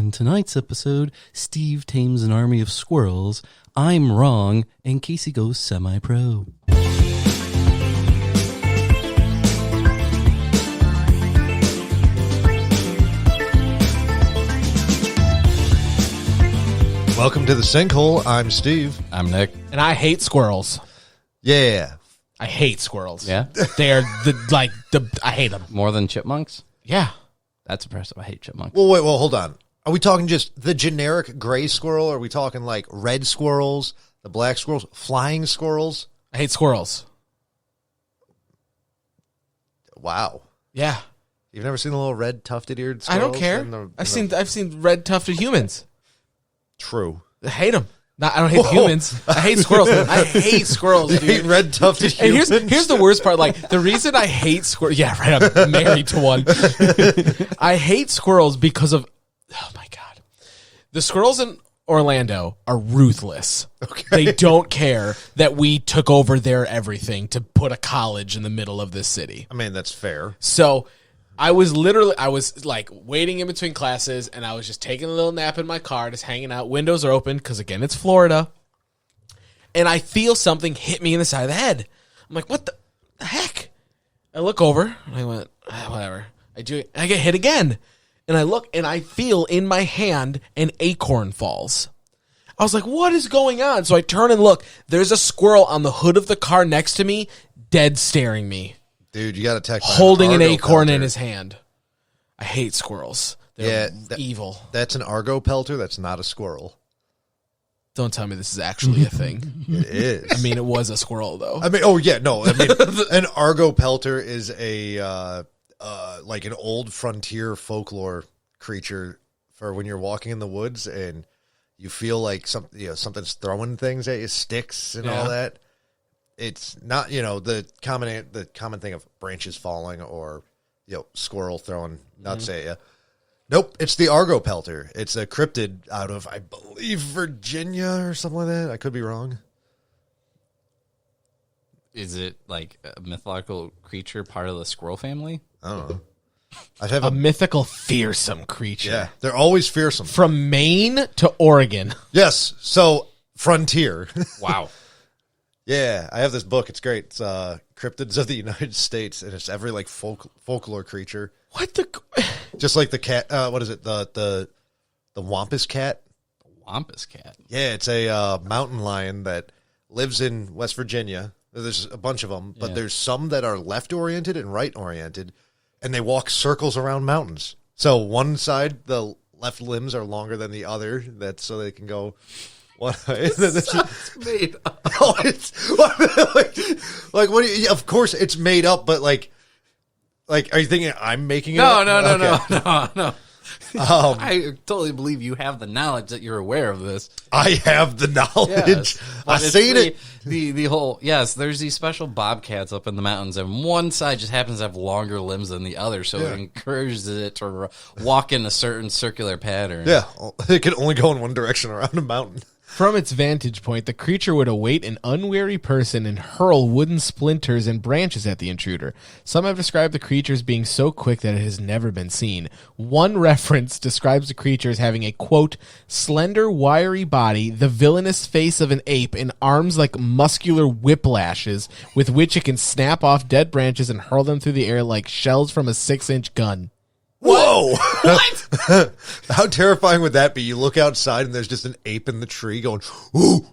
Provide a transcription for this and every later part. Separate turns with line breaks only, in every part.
On tonight's episode, Steve tames an army of squirrels, I'm wrong, and Casey goes semi-pro.
Welcome to the Sinkhole. I'm Steve.
I'm Nick.
And I hate squirrels.
Yeah.
I hate squirrels.
Yeah?
They're I hate them.
More than chipmunks?
Yeah.
That's impressive. I hate chipmunks.
Well, hold on. Are we talking just the generic gray squirrel? Or are we talking like red squirrels, the black squirrels, flying squirrels?
I hate squirrels.
Wow.
Yeah.
You've never seen the little red tufted-eared squirrels?
I don't care. I've seen red tufted humans.
True.
I hate them. I don't hate the humans. I hate squirrels. I hate squirrels, dude.
You hate red tufted
And
humans?
here's the worst part. Like, the reason I hate squirrels... Yeah, right. I'm married to one. I hate squirrels because of... Oh, my God. The squirrels in Orlando are ruthless.
Okay.
They don't care that we took over their everything to put a college in the middle of this city.
I mean, that's fair.
So... I was like waiting in between classes, and I was just taking a little nap in my car, just hanging out. Windows are open because, again, it's Florida. And I feel something hit me in the side of the head. I'm like, what the heck? I look over, and I went, whatever. I do it, and I get hit again. And I look, and I feel in my hand an acorn falls. I was like, what is going on? So I turn and look. There's a squirrel on the hood of the car next to me, dead staring me.
Dude, you got to text
Holding an acorn
Pelter.
in his hand. I hate squirrels. They're evil.
That's an Argo Pelter. That's not a squirrel.
Don't tell me this is actually a thing.
It is.
I mean, it was a squirrel, though.
I mean, oh, yeah, no. I mean, an Argo Pelter is a, like an old frontier folklore creature for when you're walking in the woods and you feel like something's throwing things at you, sticks and all that. It's not, the common thing of branches falling or, squirrel throwing nuts at you. Nope, it's the Argo Pelter. It's a cryptid out of, I believe, Virginia or something like that. I could be wrong.
Is it like a mythological creature, part of the squirrel family?
I don't know. I have
A mythical fearsome creature.
Yeah, they're always fearsome.
From Maine to Oregon.
Yes, so frontier.
Wow.
Yeah, I have this book. It's great. It's Cryptids of the United States, and it's every like folklore creature.
What the...
Just like the cat. What is it? The Wampus cat.
Wampus cat.
Yeah, it's a mountain lion that lives in West Virginia. There's a bunch of them, but there's some that are left-oriented and right-oriented, and they walk circles around mountains. So one side, the left limbs are longer than the other. That's so they can go... What?
It's made up.
Oh, it's like what? Of course, it's made up. But like, are you thinking I'm making it up?
No. I totally believe you have the knowledge that you're aware of this.
I have the knowledge.
Yes,
I've seen it.
The whole there's these special bobcats up in the mountains, and one side just happens to have longer limbs than the other, so it encourages it to walk in a certain circular pattern.
Yeah, it can only go in one direction around a mountain.
From its vantage point, the creature would await an unwary person and hurl wooden splinters and branches at the intruder. Some have described the creature as being so quick that it has never been seen. One reference describes the creature as having a, quote, slender, wiry body, the villainous face of an ape, and arms like muscular whiplashes with which it can snap off dead branches and hurl them through the air like shells from a 6-inch gun.
Whoa!
What?
How terrifying would that be? You look outside and there's just an ape in the tree going, ooh!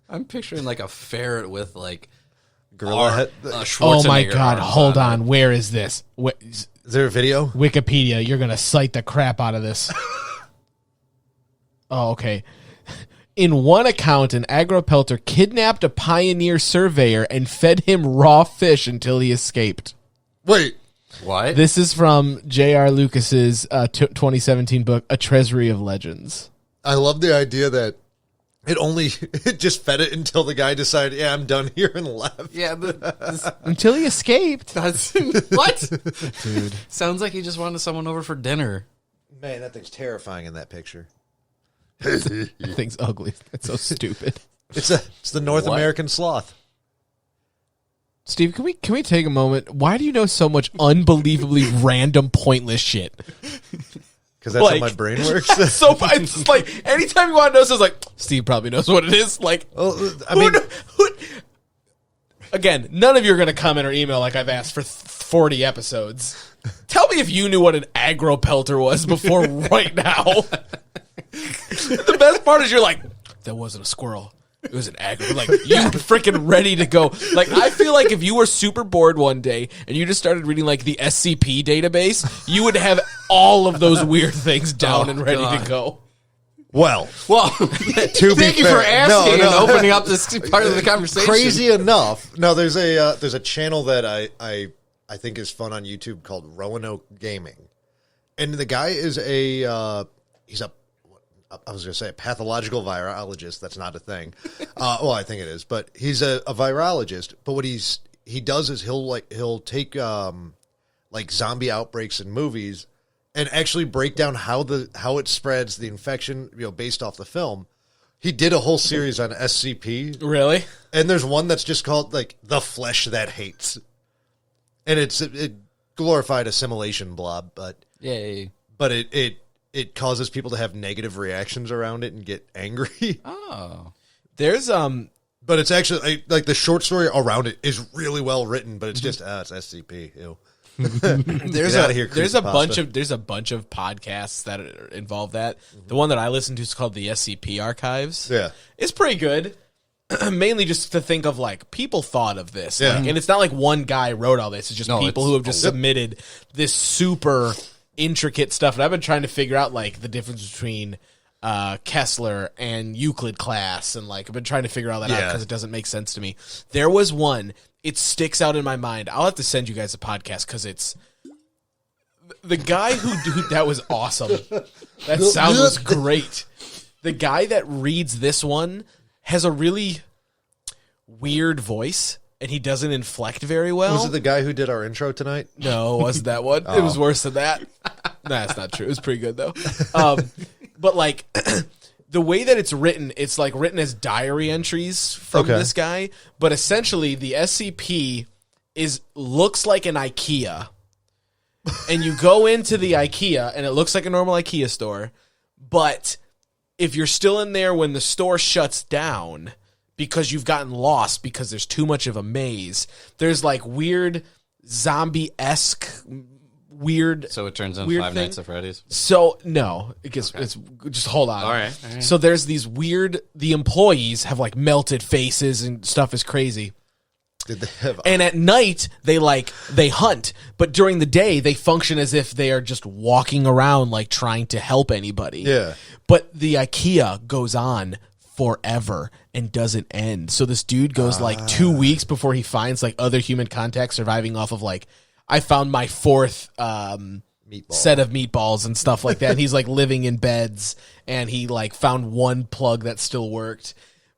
I'm picturing like a ferret with like
Gorilla head.
Oh my
Schwarzenegger
God,
arms
hold
on
on. Where is this?
Is there a video?
Wikipedia, you're going to cite the crap out of this. Oh, okay. In one account, an Argopelter kidnapped a pioneer surveyor and fed him raw fish until he escaped.
Wait.
What?
This is from J.R. Lucas's 2017 book, A Treasury of Legends.
I love the idea that it just fed it until the guy decided, yeah, I'm done here and left.
Yeah,
Until he escaped.
that's what?
Dude.
Sounds like he just wanted someone over for dinner.
Man, that thing's terrifying in that picture.
That thing's ugly. It's so stupid.
It's the North American sloth.
Steve, can we take a moment? Why do you know so much unbelievably random, pointless shit?
Because that's how my brain works.
So it's just like anytime you want to know, so it's like Steve probably knows what it is. Like, again, none of you are going to comment or email like I've asked for 40 episodes. Tell me if you knew what an Argopelter was before right now. The best part is you're like, that wasn't a squirrel. It was an Argo. Like, you were freaking ready to go. Like, I feel like if you were super bored one day and you just started reading, like, the SCP database, you would have all of those weird things down and ready to go.
Well,
thank you for asking and opening up this part of the conversation.
Crazy enough. No, there's a channel that I think is fun on YouTube called Roanoke Gaming. And the guy is he's I was going to say a pathological virologist. That's not a thing. Well, I think it is, but he's a virologist. But what he does is he'll take like zombie outbreaks in movies and actually break down how it spreads, the infection, based off the film. He did a whole series on SCP.
Really?
And there's one that's just called like The Flesh That Hates. And it glorified assimilation blob, but
yay.
But it causes people to have negative reactions around it and get angry.
Oh.
There's
but it's actually like the short story around it is really well written, but it's just it's SCP. Ew.
There's a bunch of podcasts that involve that. The one that I listen to is called the SCP Archives.
Yeah.
It's pretty good. Mainly just to think of like people thought of this.
Yeah.
Like, and it's not like one guy wrote all this. It's just people who have just submitted this super intricate stuff. And I've been trying to figure out like the difference between Kessler and Euclid class, and like I've been trying to figure all that out because it doesn't make sense to me. There was one, it sticks out in my mind. I'll have to send you guys a podcast because it's the guy who that was awesome. That sound was great. The guy that reads this one has a really weird voice, and he doesn't inflect very well.
Was it the guy who did our intro tonight?
No, it wasn't that one. It was worse than that. That's not true. It was pretty good, though. But, like, the way that it's like written as diary entries from this guy, but essentially the SCP looks like an IKEA. And you go into the IKEA, and it looks like a normal IKEA store, but if you're still in there when the store shuts down because you've gotten lost because there's too much of a maze, there's like weird zombie-esque weird.
So it turns into Five Nights at Freddy's?
So no, it's just hold on.
All right.
So there's these weird, the employees have like melted faces and stuff is crazy.
Did they have
And at night they hunt, but during the day they function as if they are just walking around like trying to help anybody.
Yeah.
But the IKEA goes on forever and doesn't end. So this dude goes like 2 weeks before he finds like other human contact surviving off of like, I found my fourth set of meatballs and stuff like that. And he's like living in beds, and he like found one plug that still worked.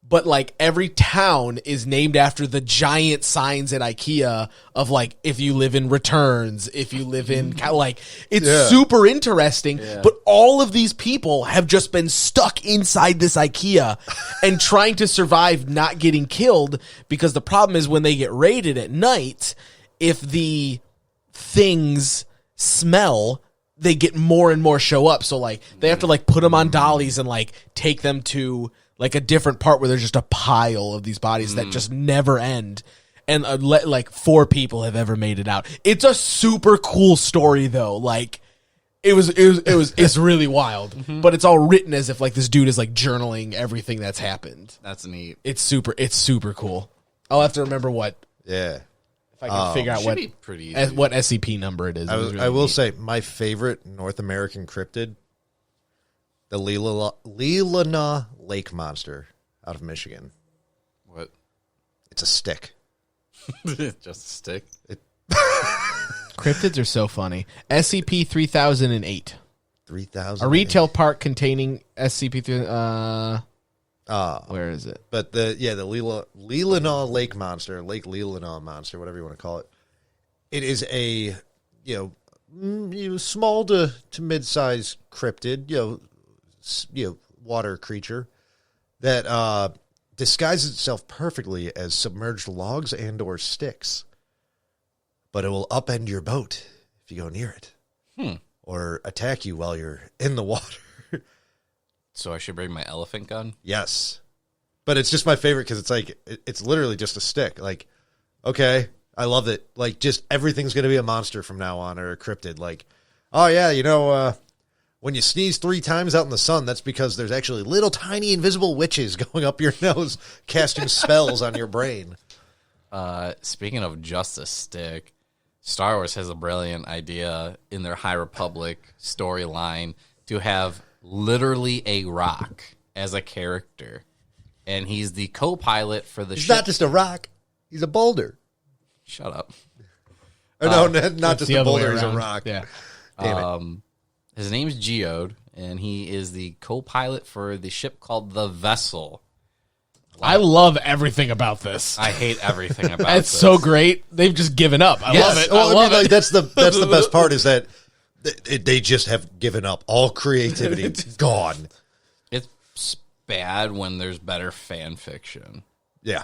But like every town is named after the giant signs at IKEA of like, if you live in returns, if you live in like, it's super interesting. Yeah. But all of these people have just been stuck inside this IKEA and trying to survive not getting killed, because the problem is when they get raided at night, if the things smell, they get more and more show up. So like they have to like put them on dollies and like take them to like a different part where there's just a pile of these bodies that just never end. And like 4 people have ever made it out. It's a super cool story though. Like it's really wild, but it's all written as if like this dude is like journaling everything that's happened.
That's neat.
It's super cool. I'll have to remember what.
Yeah.
If I can figure out what SCP number it is.
I will say my favorite North American cryptid, the Leelanau Lake Monster out of Michigan.
What?
It's a stick.
Just a stick?
Cryptids are so funny. SCP 3008.
3000.
A retail park containing SCP. Where is it?
But the Leelanau Lake Monster, Lake Leelanau Monster, whatever you want to call it. It is a small to mid-sized cryptid, water creature that disguises itself perfectly as submerged logs and or sticks. But it will upend your boat if you go near it. or attack you while you're in the water.
So I should bring my elephant gun?
Yes. But it's just my favorite because it's like, it's literally just a stick. Like, okay, I love it. Like, just everything's going to be a monster from now on, or a cryptid. Like, oh, yeah, when you sneeze 3 times out in the sun, that's because there's actually little tiny invisible witches going up your nose, casting spells on your brain.
Speaking of just a stick, Star Wars has a brilliant idea in their High Republic storyline to have literally a rock as a character. And he's the co-pilot for the ship.
He's not just a rock. He's a boulder.
Shut up.
No, not just
the
a
other way
boulder. He's a
around.
rock.
Yeah.
Damn it.
His name's Geode, and he is the co-pilot for the ship called the Vessel.
I love everything about this.
I hate everything about
It's
this.
so great. They've just given up. I love it.
Well,
I love
like,
it.
that's the best part is that they just have given up. All creativity gone.
It's bad when there's better fan fiction.
Yeah.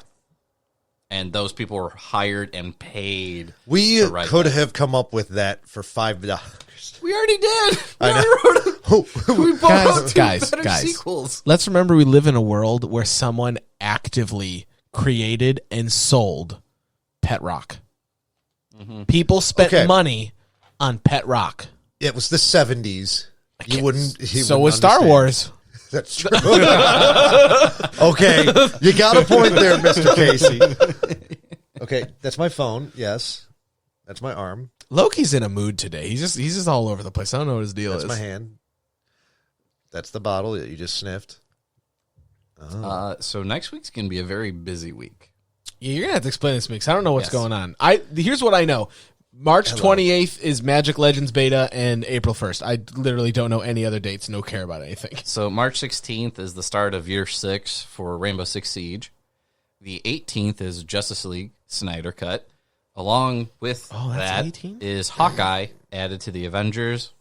And those people were hired and paid.
We
to write
could
that.
have come up with that for $5.
We already did. We
I
already
know.
wrote it. We both
Guys,
better
guys.
sequels.
Let's remember we live in a world where someone actively created and sold Pet Rock. People spent money on Pet Rock.
It was the 70s. You wouldn't.
So was Star Wars.
That's true. Okay, you got a point there, Mr. Casey. Okay, that's my phone. Yes, that's my arm.
Loki's in a mood today. He's just all over the place. I don't know what his deal
That's
is.
my hand. That's the bottle that you just sniffed.
So next week's going to be a very busy week.
Yeah, you're gonna have to explain this to me because I don't know what's
Yes.
going on. Here's what I know. March 28th is Magic Legends beta, and April 1st. I literally don't know any other dates. No care about anything.
So March 16th is the start of Year 6 for Rainbow Six Siege. The 18th is Justice League Snyder Cut. Along with
that's
that
18th?
is Hawkeye added to the Avengers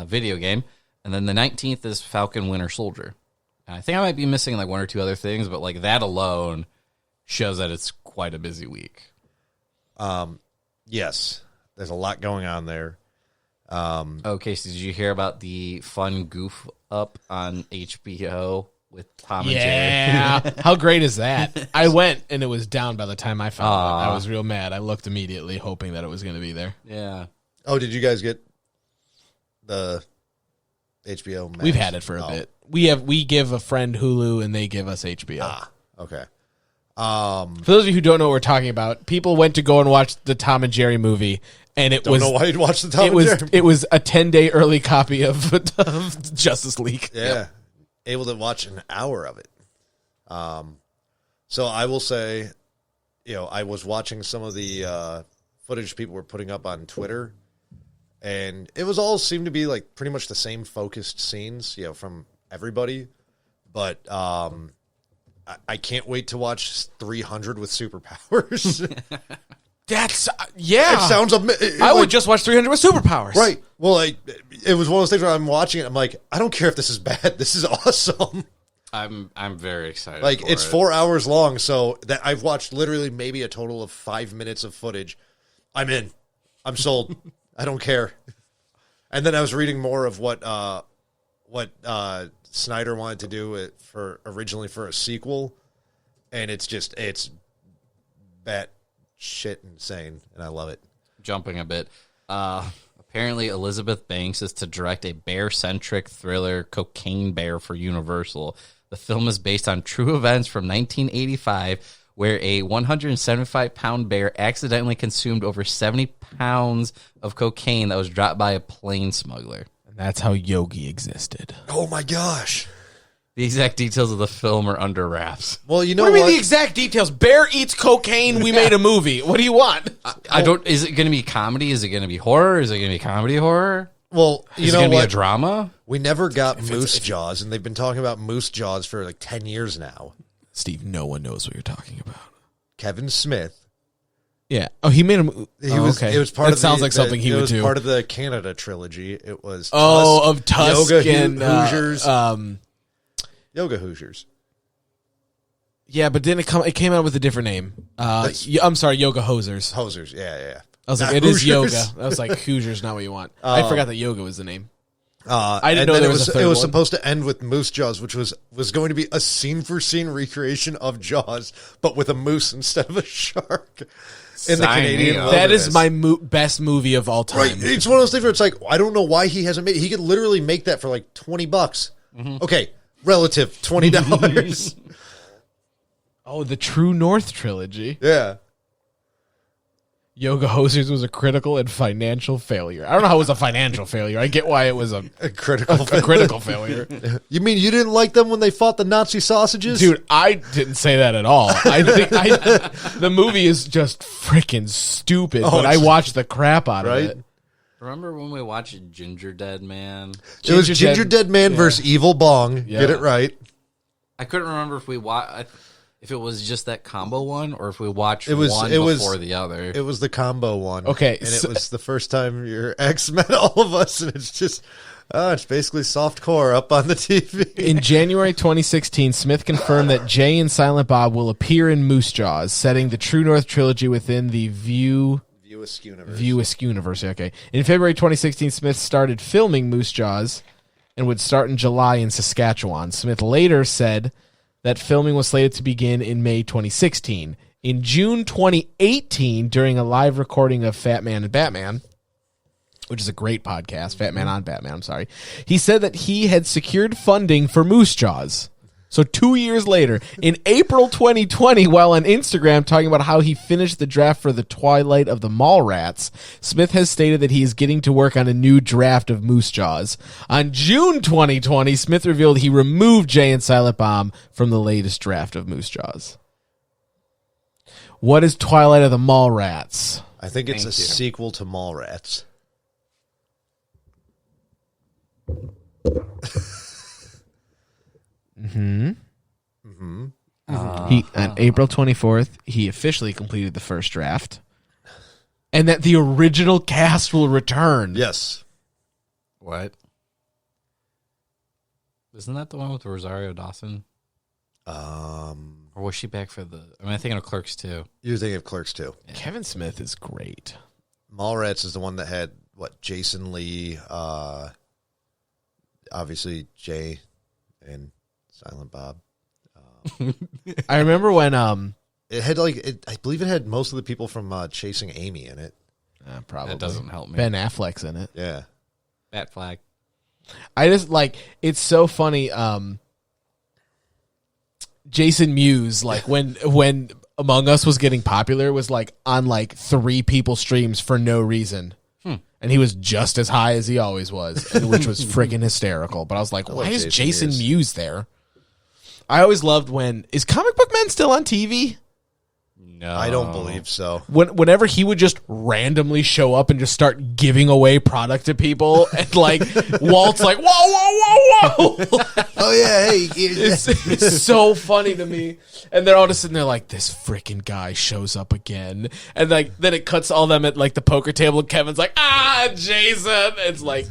video game. And then the 19th is Falcon Winter Soldier. And I think I might be missing like 1 or 2 other things, but like that alone shows that it's quite a busy week.
Yes, there's a lot going on there.
Okay, so did you hear about the fun goof up on HBO with Tom and Jerry?
Yeah. How great is that? I went, and it was down by the time I found it.
Aw.
I was real mad. I looked immediately, hoping that it was going to be there.
Yeah.
Oh, did you guys get the HBO Max?
We've had it for a bit. We give a friend Hulu, and they give us HBO.
Okay.
For those of you who don't know what we're talking about, people went to go and watch the Tom and Jerry movie, and it
Don't
was
know why you'd watch the Tom
it
and
was
Jerry.
it was a 10-day early copy of Justice League.
Yeah. Able to watch an hour of it. So I will say, I was watching some of the footage people were putting up on Twitter, and it was all seemed to be like pretty much the same focused scenes, from everybody. But I can't wait to watch 300 with superpowers.
That's
It sounds amazing.
I would just watch 300 with superpowers.
Right. Well, it was one of those things where I'm watching it. I'm like, I don't care if this is bad. This is awesome.
I'm very excited.
Like,
for
it's
it.
4 hours long, so that I've watched literally maybe a total of 5 minutes of footage. I'm in. I'm sold. I don't care. And then I was reading more of what Snyder wanted to do originally for a sequel, and it's bat shit insane, and I love it.
Jumping a bit. Apparently, Elizabeth Banks is to direct a bear-centric thriller, Cocaine Bear, for Universal. The film is based on true events from 1985, where a 175-pound bear accidentally consumed over 70 pounds of cocaine that was dropped by a plane smuggler.
And that's how Yogi existed.
Oh my gosh.
The exact details of the film are under wraps.
Well, you know
What do you
what?
mean the exact details? Bear eats cocaine. We made a movie. What do you want?
I don't. Is it going to be comedy? Is it going to be horror? Is it going to be comedy horror?
Well,
Is
you
it
know
going to be
what?
a drama?
We never got Moose Jaws, and they've been talking about Moose Jaws for like 10 years now.
Steve, no one knows what you're talking about.
Kevin Smith.
Yeah. Oh, he made a movie.
Okay. It was part
that
of
sounds like something he
it
would
was
do.
part of the Canada trilogy. It was
of Tusk
Yoga
and
Hoosiers.
Um,
Yoga Hoosiers.
yeah, but then it came out with a different name. I'm sorry, Yoga Hosers.
Hosers. Yeah.
I was like,
Not
it is
Hoosiers.
yoga. I was like, Hoosiers, not what you want. I forgot that yoga was the name.
I
didn't know there was a third
It was
one.
supposed to end with Moose Jaws, which was going to be a scene-for-scene recreation of Jaws, but with a moose instead of a shark in the
Sign me
Canadian
up.
That is
wilderness.
my best movie of all time.
Right. It's one of those things where it's like, I don't know why he hasn't made it. He could literally make that for like $20. Okay, relative $20.
Oh, the True North trilogy.
Yeah.
Yoga Hosers was a critical and financial failure. I don't know how it was a financial failure. I get why it was a
Critical.
critical failure.
You mean you didn't like them when they fought the Nazi sausages?
Dude, I didn't say that at all. I think the movie is just freaking stupid, but I
it's-
watched the crap out
Right?
of it.
Remember when we watched Ginger Dead Man?
It was Ginger Dead Man versus Evil Bong.
Yeah.
Get it right.
I couldn't remember if we if it was just that combo one or if we watched
It was-
one
it was-
before the other.
It was the combo one.
Okay,
And
so-
it was the first time your ex met all of us, and it's just, it's basically soft core up on the TV.
In January 2016, Smith confirmed that Jay and Silent Bob will appear in Moose Jaws, setting the True North trilogy within the View Askew universe. Okay. In February 2016, Smith started filming Moose Jaws and would start in July in Saskatchewan. Smith later said that filming was slated to begin in May 2016. In June 2018, during a live recording of Fat Man and Batman, which is a great podcast, Fat Man on Batman, I'm sorry, he said that he had secured funding for Moose Jaws. So 2 years later, in April 2020, while on Instagram talking about how he finished the draft for The Twilight of the Mallrats, Smith has stated that he is getting to work on a new draft of Moose Jaws. On June 2020, Smith revealed he removed Jay and Silent Bob from the latest draft of Moose Jaws. What is Twilight of the Mallrats?
I think it's
Thank
a
you.
sequel to Mallrats.
He on April 24th, he officially completed the first draft. And that the original cast will return.
Yes.
What? Isn't that the one with Rosario Dawson? Or was she back for the... I mean, I'm thinking of Clerks too.
You're thinking of Clerks too.
Kevin Smith is great.
Mallrats is the one that had, Jason Lee, obviously Jay and Silent Bob.
I remember when
It had I believe it had most of the people from Chasing Amy in it.
probably
That doesn't help me.
Ben Affleck's in it.
Yeah.
Bat flag.
I just it's so funny. Jason Mewes, when Among Us was getting popular, was on 3 people's streams for no reason. And he was just as high as he always was, which was freaking hysterical. But I was like, why is Jason Mewes there? I always loved is Comic Book Men still on TV?
No.
I don't believe so.
Whenever he would just randomly show up and just start giving away product to people, and Walt's like, whoa.
Oh, yeah. Hey.
It's so funny to me. And they're all just sitting there like, this freaking guy shows up again. And then it cuts all them at the poker table, and Kevin's like, Jason. It's like,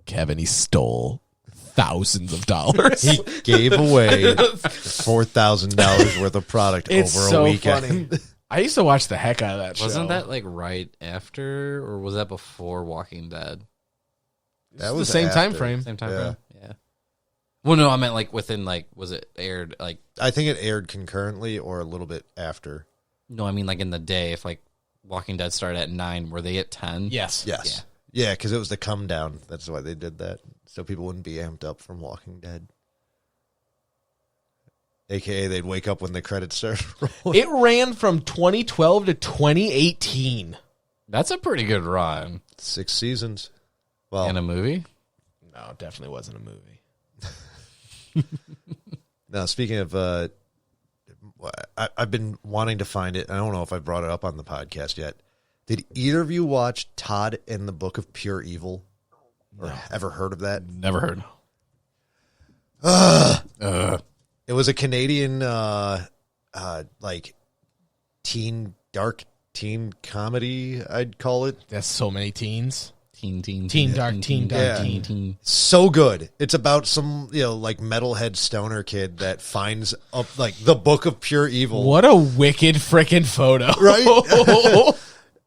Kevin, he stole thousands of dollars.
He gave away $4,000 worth of product
It's
over
so
a weekend.
funny. I used to watch the heck out of that show.
Wasn't that right after, or was that before Walking Dead?
That
the
was
same
after.
time frame?
Same time
Yeah.
frame? Yeah. Well, no, I meant within, was it aired,
I think it aired concurrently or a little bit after.
no, I mean, in the day, if, Walking Dead started at 9, were they at 10?
Yes.
Yes. Yeah, because it was the come down. That's why they did that. So people wouldn't be amped up from Walking Dead. AKA they'd wake up when the credits started rolling.
It ran from 2012 to 2018.
That's a pretty good run.
6 seasons. Well,
In a movie?
No, it definitely wasn't a movie.
now speaking of, I've been wanting to find it. I don't know if I brought it up on the podcast yet. Did either of you watch Todd and the Book of Pure Evil? Or ever heard of that?
Never heard.
It was a Canadian, dark teen comedy, I'd call it.
That's so many teens.
Teen
dark,
Yeah.
teen.
So good. It's about some, metalhead stoner kid that finds the Book of Pure Evil.
What a wicked freaking photo.
Right?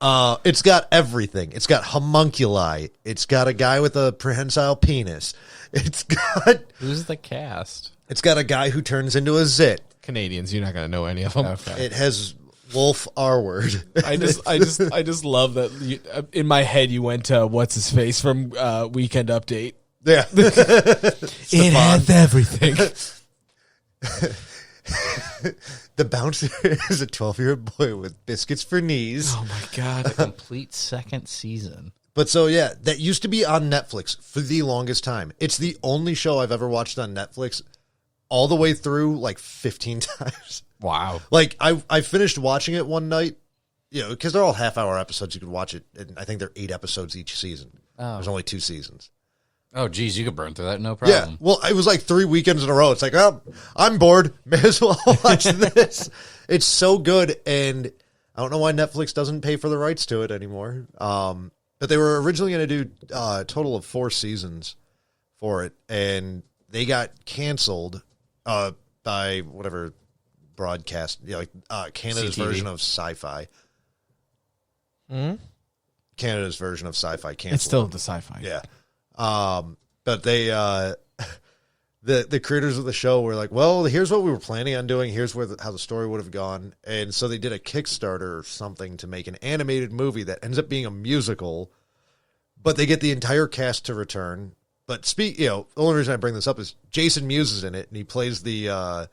It's got everything. It's got homunculi. It's got a guy with a prehensile penis. It's got
Who's the cast?
It's got a guy who turns into a zit.
Canadians, you're not gonna know any of them.
Okay.
It has Wolf R word.
I just love that. In my head, you went to what's his face from Weekend Update.
Yeah.
It has everything.
The bouncer is a 12-year-old boy with biscuits for knees.
Oh my god!
A complete second season.
But so, yeah, that used to be on Netflix for the longest time. It's the only show I've ever watched on Netflix all the way through like 15 times.
Wow.
Like, I finished watching it one night, you know, because they're all half-hour episodes. You could watch it, and I think they're 8 episodes each season.
Oh.
There's only 2 seasons.
Oh, geez, you could burn through that, no
Yeah,
problem.
well, it was like 3 weekends in a row. It's like, oh, I'm bored. May as well watch this. It's so good, and I don't know why Netflix doesn't pay for the rights to it anymore. But they were originally going to do a total of 4 seasons for it, and they got canceled by whatever broadcast, Canada's
CTV.
version of Sci-Fi. Canada's version of Sci-Fi canceled.
It's still the sci-fi.
Yeah. But they, the creators of the show were like, well, here's what we were planning on doing. Here's how the story would have gone. And so they did a Kickstarter or something to make an animated movie that ends up being a musical, but they get the entire cast to return. But the only reason I bring this up is Jason Mewes is in it, and he plays the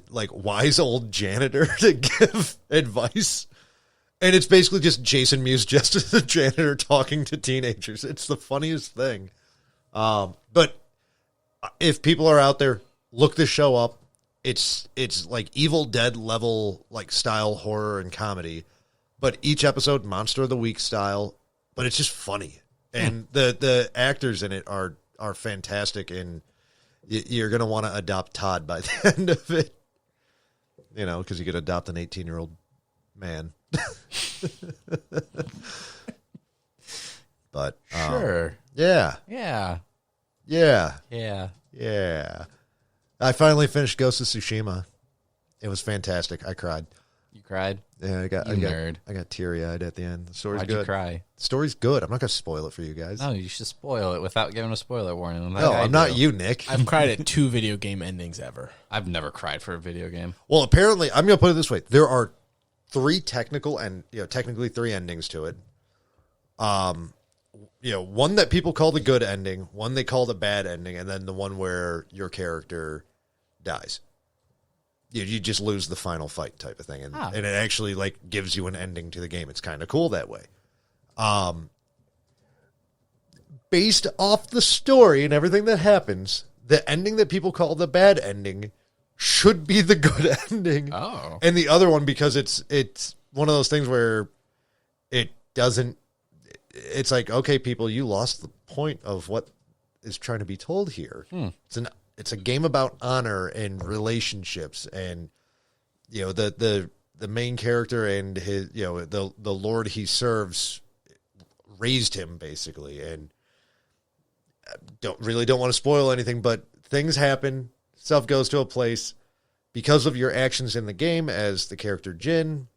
like wise old janitor to give advice. And it's basically just Jason Mewes just as a janitor talking to teenagers. It's the funniest thing. But if people are out there, look this show up. It's like Evil Dead level like style horror and comedy. But each episode, Monster of the Week style. But it's just funny. And the actors in it are fantastic. And you're going to want to adopt Todd by the end of it. You know, because you could adopt an 18-year-old man. But
Sure.
yeah, I finally finished Ghost of Tsushima. It was fantastic. I cried.
You cried?
Yeah, I got teary-eyed at the end. The story's
Why'd
good.
you cry?
The story's good. I'm not going to spoil it for you guys.
No, you should spoil it without giving a spoiler warning.
No, I'm not you, Nick.
I've cried at 2 video game endings ever.
I've never cried for a video game.
Well, apparently, I'm going to put it this way: there are 3 technically 3 endings to it. One that people call the good ending, one they call the bad ending, and then the one where your character dies. You just lose the final fight type of thing, and it actually like gives you an ending to the game. It's kind of cool that way. Based off the story and everything that happens, the ending that people call the bad ending should be the good ending.
Oh.
And the other one, because it's one of those things where it doesn't, it's like, okay, people, you lost the point of what is trying to be told here. It's a game about honor and relationships, and the main character and his the lord he serves raised him basically, and don't want to spoil anything, but things happen. Stuff goes to a place because of your actions in the game as the character Jin.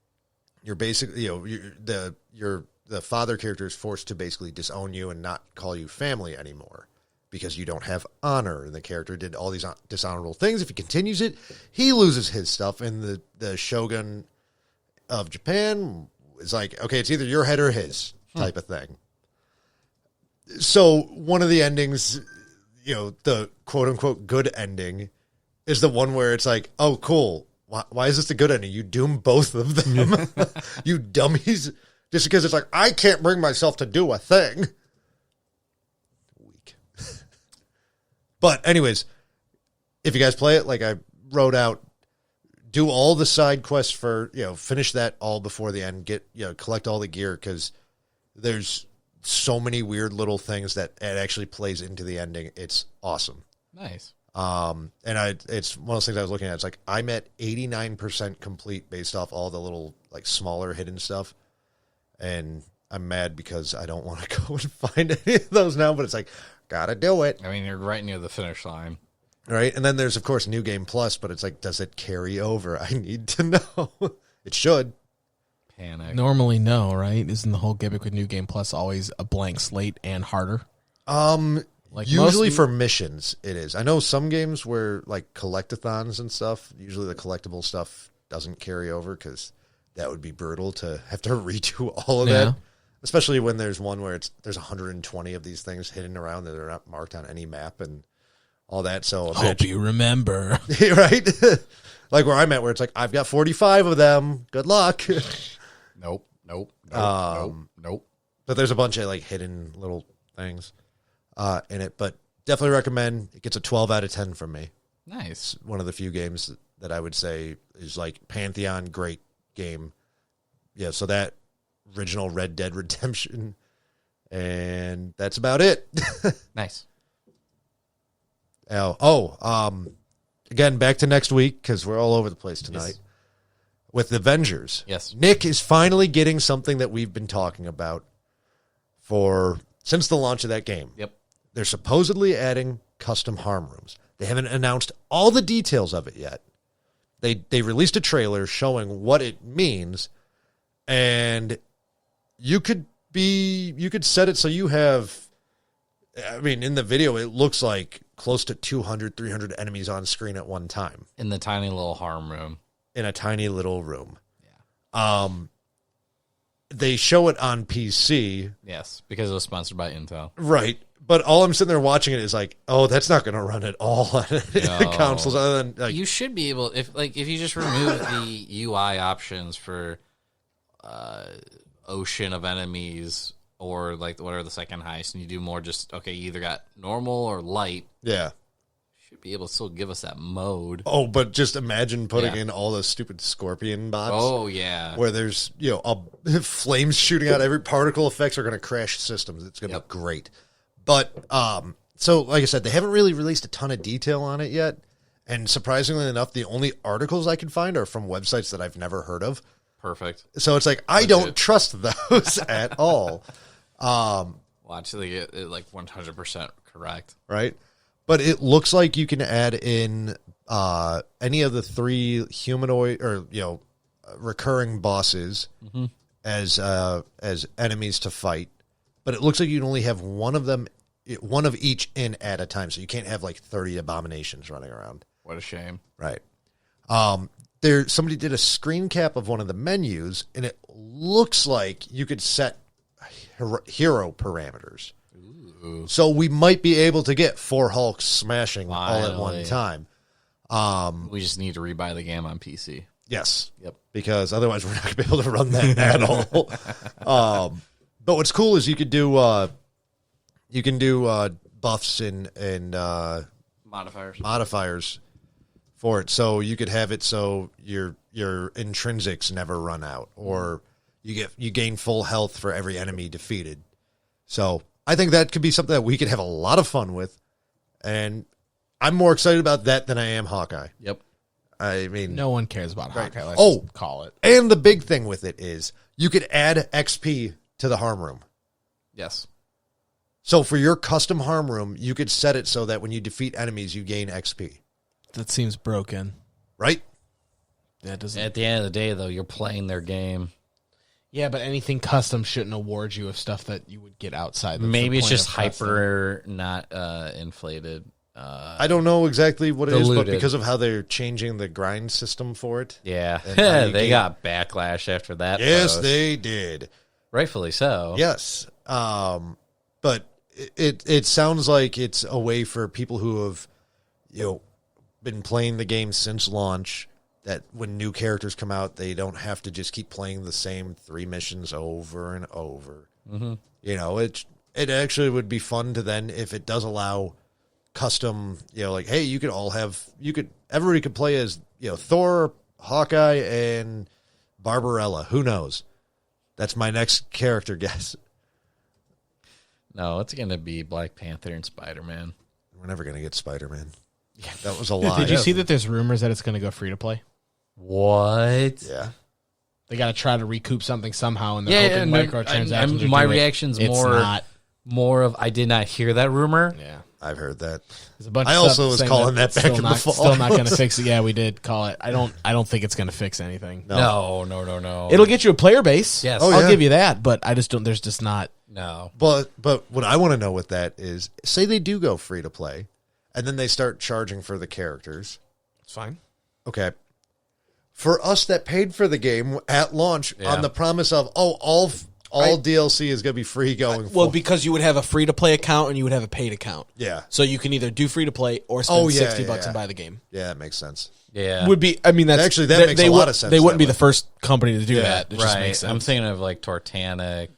You're basically, the father character is forced to basically disown you and not call you family anymore because you don't have honor. And the character did all these dishonorable things. If he continues it, he loses his stuff. And the shogun of Japan is like, okay, it's either your head or his type of thing. So one of the endings, the quote unquote good ending, is the one where it's like, oh, cool. Why is this the good ending? You doom both of them. You dummies. Just because it's like, I can't bring myself to do a thing. Weak. But anyways, if you guys play it, like I wrote out, do all the side quests for, finish that all before the end. Collect all the gear, because there's so many weird little things that it actually plays into the ending. It's awesome.
Nice.
And it's one of those things I was looking at. It's like I'm at 89% complete based off all the little like smaller hidden stuff, and I'm mad because I don't want to go and find any of those now. But it's like, gotta do it.
I mean, you're right near the finish line,
right? And then there's of course New Game Plus, but it's like, does it carry over? I need to know. It should.
panic.
Normally, no, right? Isn't the whole gimmick with New Game Plus always a blank slate and harder? Like
Usually for missions, it is. I know some games where like collectathons and stuff. Usually the collectible stuff doesn't carry over because that would be brutal to have to redo all of that. Especially when there's one where there's 120 of these things hidden around that are not marked on any map and all that. So
hope you remember,
right? Like where I'm at, where it's like I've got 45 of them. Good luck.
Nope.
But there's a bunch of like hidden little things in it. But definitely recommend. It gets a 12 out of 10 from me.
Nice.
It's one of the few games that I would say is like Pantheon, great game. Yeah, so that original Red Dead Redemption, and that's about it.
Nice.
Again, back to next week because we're all over the place tonight.
Yes.
With the Avengers.
Yes.
Nick is finally getting something that we've been talking about since the launch of that game.
Yep.
They're supposedly adding custom harm rooms. They haven't announced all the details of it yet. They released a trailer showing what it means, and you could set it so you have, I mean, in the video, it looks like close to 200, 300 enemies on screen at one time.
In the tiny little harm room.
In a tiny little room.
Yeah.
They show it on PC.
Yes, because it was sponsored by Intel.
Right. But all I'm sitting there watching it is like, oh, that's not going to run at all on the consoles. Other than like,
you should be able, if you just remove the UI options for ocean of enemies or like whatever the second highest, and you do more just, okay, you either got normal or light.
Yeah.
Should be able to still give us that mode.
Oh, but just imagine putting in all those stupid scorpion bots.
Oh, yeah.
Where there's, flames shooting out. Every particle effects are going to crash systems. It's going to be great. But, so like I said, they haven't really released a ton of detail on it yet. And surprisingly enough, the only articles I can find are from websites that I've never heard of.
Perfect.
So it's like, I don't trust those at all.
Well, actually, get it like 100% correct.
Right? But it looks like you can add in any of the 3 humanoid or, recurring bosses as enemies to fight. But it looks like you can only have one of each in at a time. So you can't have like 30 abominations running around.
What a shame.
Right. Somebody did a screen cap of one of the menus, and it looks like you could set hero parameters. Ooh. So we might be able to get 4 Hulks smashing all at one time.
We just need to rebuy the game on PC.
Yes.
Yep.
Because otherwise we're not going to be able to run that at all. But what's cool is you can do buffs and modifiers for it. So you could have it so your intrinsics never run out, or you gain full health for every enemy defeated. So I think that could be something that we could have a lot of fun with, and I'm more excited about that than I am Hawkeye.
Yep.
I mean,
no one cares about Hawkeye. Let's just call it.
And the big thing with it is you could add XP to the harm room.
Yes.
So for your custom harm room, you could set it so that when you defeat enemies, you gain XP.
That seems broken.
Right?
That doesn't.
At the end of the day, though, you're playing their game.
Yeah, but anything custom shouldn't award you of stuff that you would get outside.
Maybe it's just hyper, not inflated.
I don't know exactly what it is,
diluted.
but because of how they're changing the grind system for it.
Yeah. They got backlash after that.
Yes,
post.
they did.
Rightfully so.
Yes. But it sounds like it's a way for people who have, been playing the game since launch, that when new characters come out, they don't have to just keep playing the same 3 missions over and over. Mm-hmm. It actually would be fun to then, if it does allow custom, like, hey, everybody could play as, Thor, Hawkeye, and Barbarella. Who knows? That's my next character guess.
No, it's going to be Black Panther and Spider-Man.
We're never going to get Spider-Man. Yeah, that was a lie.
Did you see that there's rumors that it's going to go free to play?
What?
Yeah.
They got to try to recoup something somehow, and they're hoping microtransactions.
My reaction's more of I did not hear that rumor.
Yeah.
I've heard that.
There's a bunch
I
of
also
stuff
was
saying
calling that back
still
in the
not,
fall.
Still not going to fix it. Yeah, we did call it. I don't think it's going to fix anything.
No.
It'll get you a player base.
Yes.
Oh,
I'll
yeah.
give you that, but I just don't. There's just not.
No.
But what I want to know with that is, say they do go free to play, and then they start charging for the characters.
It's fine.
Okay. For us that paid for the game at launch
Yeah.
on the promise of, all DLC is going to be free going
Well,
forward.
because you would have a free to play account and you would have a paid account.
Yeah.
So you can either do free to play or spend
yeah,
$60
yeah.
and buy the game.
Yeah, that makes sense.
Yeah.
Would be. I mean, that's
Actually, that makes a lot of sense
They wouldn't
that
be the
way.
first company to do
Yeah,
that. It just
right.
makes sense.
I'm thinking of like Tortanic.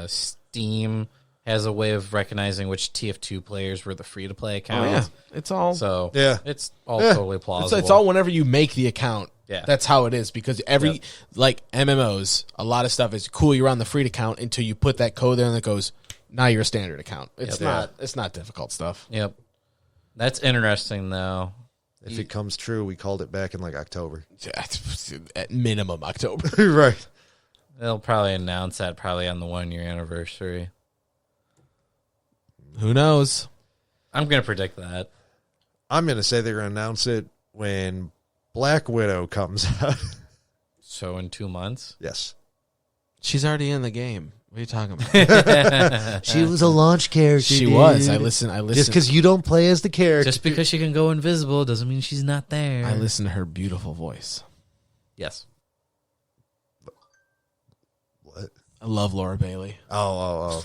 Steam has a way of recognizing which TF2 players were the free to play
Oh,
accounts.
yeah, it's all.
So
Yeah.
it's all
Yeah.
totally plausible.
It's all whenever you make the account.
Yeah.
That's how it is because every like MMOs, a lot of stuff is cool. You're on the free account until you put that code there and it goes. Now you're a standard account. It's
Yep.
not difficult stuff.
Yep. That's interesting though.
If it comes true, we called it back in like October.
Yeah, at minimum October.
Right.
They'll probably announce that probably on the 1-year anniversary.
Who knows?
I'm gonna predict that.
I'm going to say they're going to announce it when Black Widow comes out.
So in 2 months.
Yes.
She's already in the game. What are you talking about?
She was a launch character.
She was. I listened.
Just because you don't play as the character.
Just because she can go invisible doesn't mean she's not there.
I listened to her beautiful voice.
Yes.
What?
I love Laura Bailey.
Oh.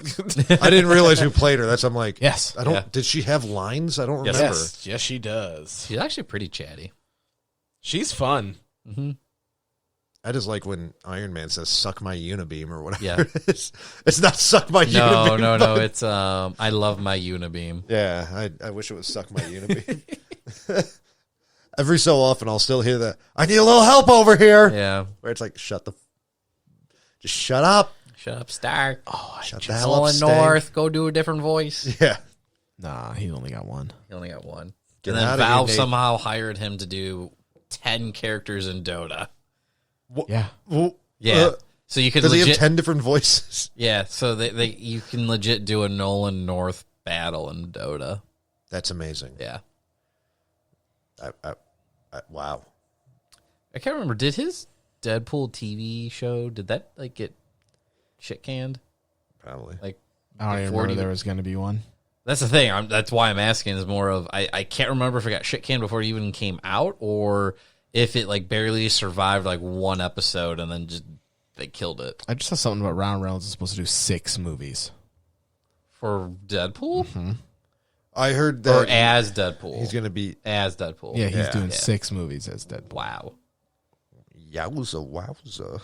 I didn't realize who played her. I'm like,
Yes.
I don't.
Yeah.
Did she have lines? I don't
Yes.
remember.
Yes, she does.
She's actually pretty chatty.
She's fun.
Mm-hmm.
I just like when Iron Man says "suck my unibeam" or whatever.
Yeah.
It is. It's not "suck my
No,
unibeam."
no.
but-
It's I love my unibeam.
Yeah, I wish it was "suck my unibeam." Every so often, I'll still hear the "I need a little help over here."
Yeah.
Where it's like, just shut up.
Shut up, Stark.
Oh,
Shut the hell up,
Going
Sting.
north. Go do a different voice.
Yeah.
nah, he only got one.
He only got one.
Get
and then
out of here,
Valve
Nate.
somehow hired him to do 10 characters in Dota.
Yeah.
Well,
Yeah. So you could
does he
legit.
have 10 different voices?
Yeah. So they you can legit do a Nolan North battle in Dota.
That's amazing.
Yeah.
Wow.
I can't remember. Did his Deadpool TV show, did that like get shit canned?
Probably.
Like,
I don't even
before it
remember
even-
there was going to be one.
that's the thing. That's why I'm asking is more of, I can't remember if it got shit canned before it even came out or if it like barely survived like one episode and then just they killed it.
I just saw something about Ryan Reynolds is supposed to do 6 movies.
For Deadpool?
I heard
Or
that
as Deadpool?
he's going to be
As Deadpool.
Yeah, he's
Yeah.
doing
Yeah.
6 movies as Deadpool.
Wow.
wowza.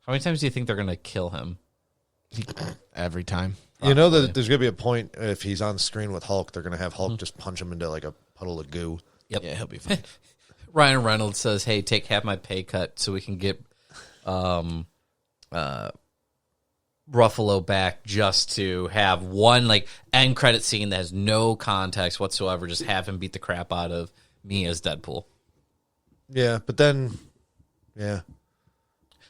How many times do you think they're going to kill him?
Every time.
You know that there's going to be a point if he's on screen with Hulk, they're going to have Hulk just punch him into like a puddle of goo.
Yep.
Yeah, he'll be fine.
Ryan Reynolds says, hey, take half my pay cut so we can get Ruffalo back just to have one like end credit scene that has no context whatsoever. Just have him beat the crap out of me as Deadpool.
Yeah, but then, yeah,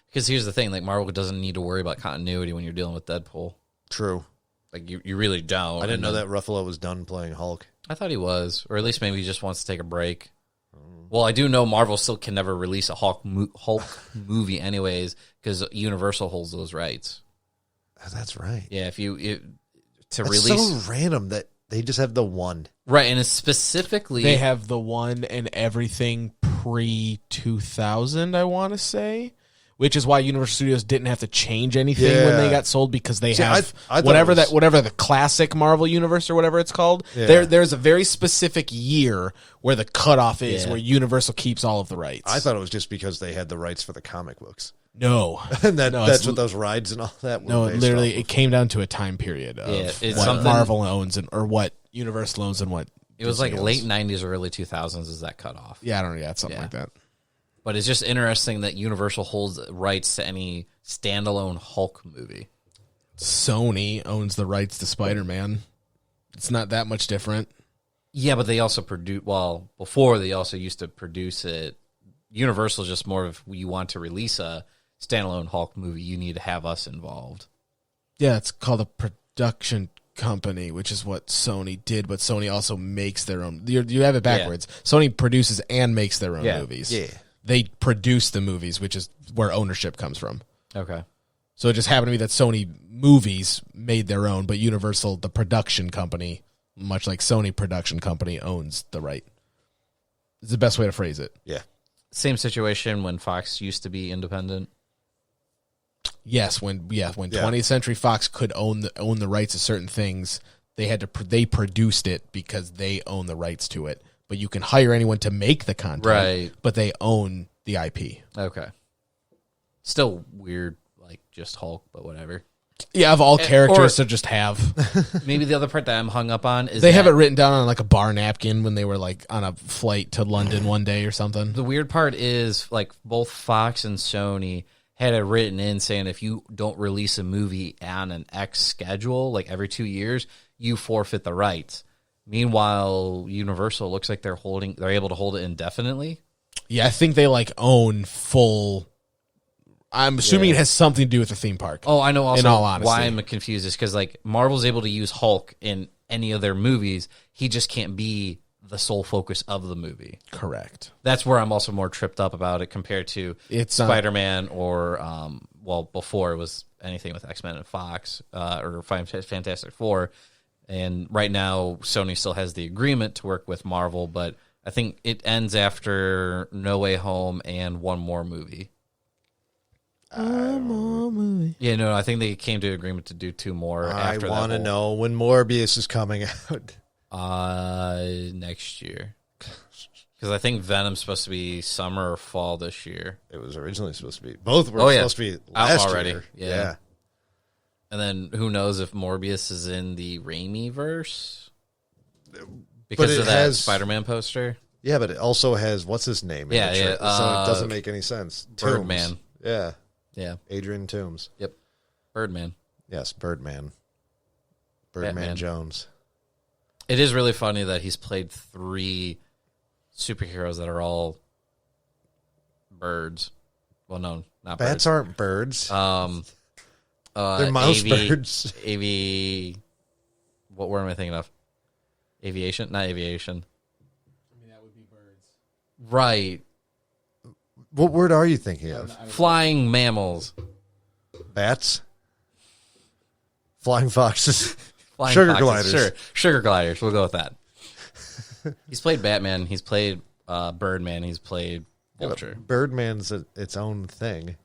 Because here's the thing, like Marvel doesn't need to worry about continuity when you're dealing with Deadpool.
true.
Like you really don't.
I didn't know
And
that Ruffalo was done playing Hulk.
I thought he was, or at least maybe he just wants to take a break. Well, I do know Marvel still can never release a Hulk movie, anyways, because Universal holds those rights.
Oh, that's right.
Yeah, to
That's
release
so random that they just have the one.
right, and it's specifically
They have the one and everything pre-2000, I want to say, which is why Universal Studios didn't have to change anything when they
Yeah.
got sold because they
See,
have
I thought
whatever
it was-
whatever the classic Marvel universe or whatever it's called.
Yeah.
There's a very specific year where the cutoff is
Yeah.
where Universal keeps all of the rights.
I thought it was just because they had the rights for the comic books.
no,
And
No,
that's
it's-
what those rides and all that were
no,
based
literally,
off
it came down to a time period of
Yeah, it's
what
something-
Marvel owns or what Universal owns and what
it was
Disney
like
owns.
late 90s, early 2000s is that cutoff.
Yeah, I don't know. Yeah, it's something
Yeah.
like that.
But it's just interesting that Universal holds rights to any standalone Hulk movie.
Sony owns the rights to Spider-Man. It's not that much different.
Yeah, but they also produce. Well, before they also used to produce it. Universal's just more of you want to release a standalone Hulk movie, you need to have us involved.
Yeah, it's called a production company, which is what Sony did, but Sony also makes their own. You have it backwards. Yeah. Sony produces and makes their own movies.
Yeah.
They produce the movies, which is where ownership comes from.
Okay.
So it just happened to be that Sony Movies made their own, but Universal, the production company, much like Sony production company, owns the right. It's the best way to phrase it.
Yeah.
Same situation when Fox used to be independent.
Yes, when 20th Century Fox could own the rights to certain things, they produced it because they own the rights to it. But you can hire anyone to make the content,
right? But
they own the IP.
Okay. Still weird, like just Hulk, but whatever.
Yeah, of all characters to just have.
Maybe the other part that I'm hung up on is
they have it written down on like a bar napkin when they were like on a flight to London one day or something.
The weird part is like both Fox and Sony had it written in saying if you don't release a movie on an X schedule, like every 2 years, you forfeit the rights. Meanwhile, Universal looks like they're able to hold it indefinitely.
Yeah, I think they like own full. I'm assuming it has something to do with the theme park.
Oh, I know. Also,
in all honesty,
why I'm confused is because like Marvel's able to use Hulk in any of their movies. He just can't be the sole focus of the movie.
Correct.
That's where I'm also more tripped up about it compared to Spider-Man or before it was anything with X-Men and Fox or Fantastic Four. And right now, Sony still has the agreement to work with Marvel, but I think it ends after No Way Home and one more movie. Yeah, no, I think they came to agreement to do 2 more. After
I want to know when Morbius is coming out.
Next year. Because I think Venom's supposed to be summer or fall this year.
It was originally supposed to be. Both were supposed to be last
out already.
Year.
Yeah. And then who knows if Morbius is in the Raimi verse? Because of that Spider-Man poster?
Yeah, but it also has, what's his name?
Yeah.
So it doesn't make any sense.
Birdman.
Yeah.
Yeah.
Adrian Toomes.
Yep. Birdman.
Yes, Birdman. Birdman Jones.
It is really funny that he's played 3 superheroes that are all birds. Well, no, not birds.
Bats aren't birds. They're mouse birds.
What word am I thinking of? Aviation? Not aviation.
I mean, that would be birds.
Right.
What word are you thinking of?
Flying mammals.
Bats? Flying foxes?
Flying
Sugar
foxes.
gliders.
Sure. Sugar gliders. We'll go with that. He's played Batman. He's played Birdman. He's played Vulture.
Yeah, Birdman's its own thing.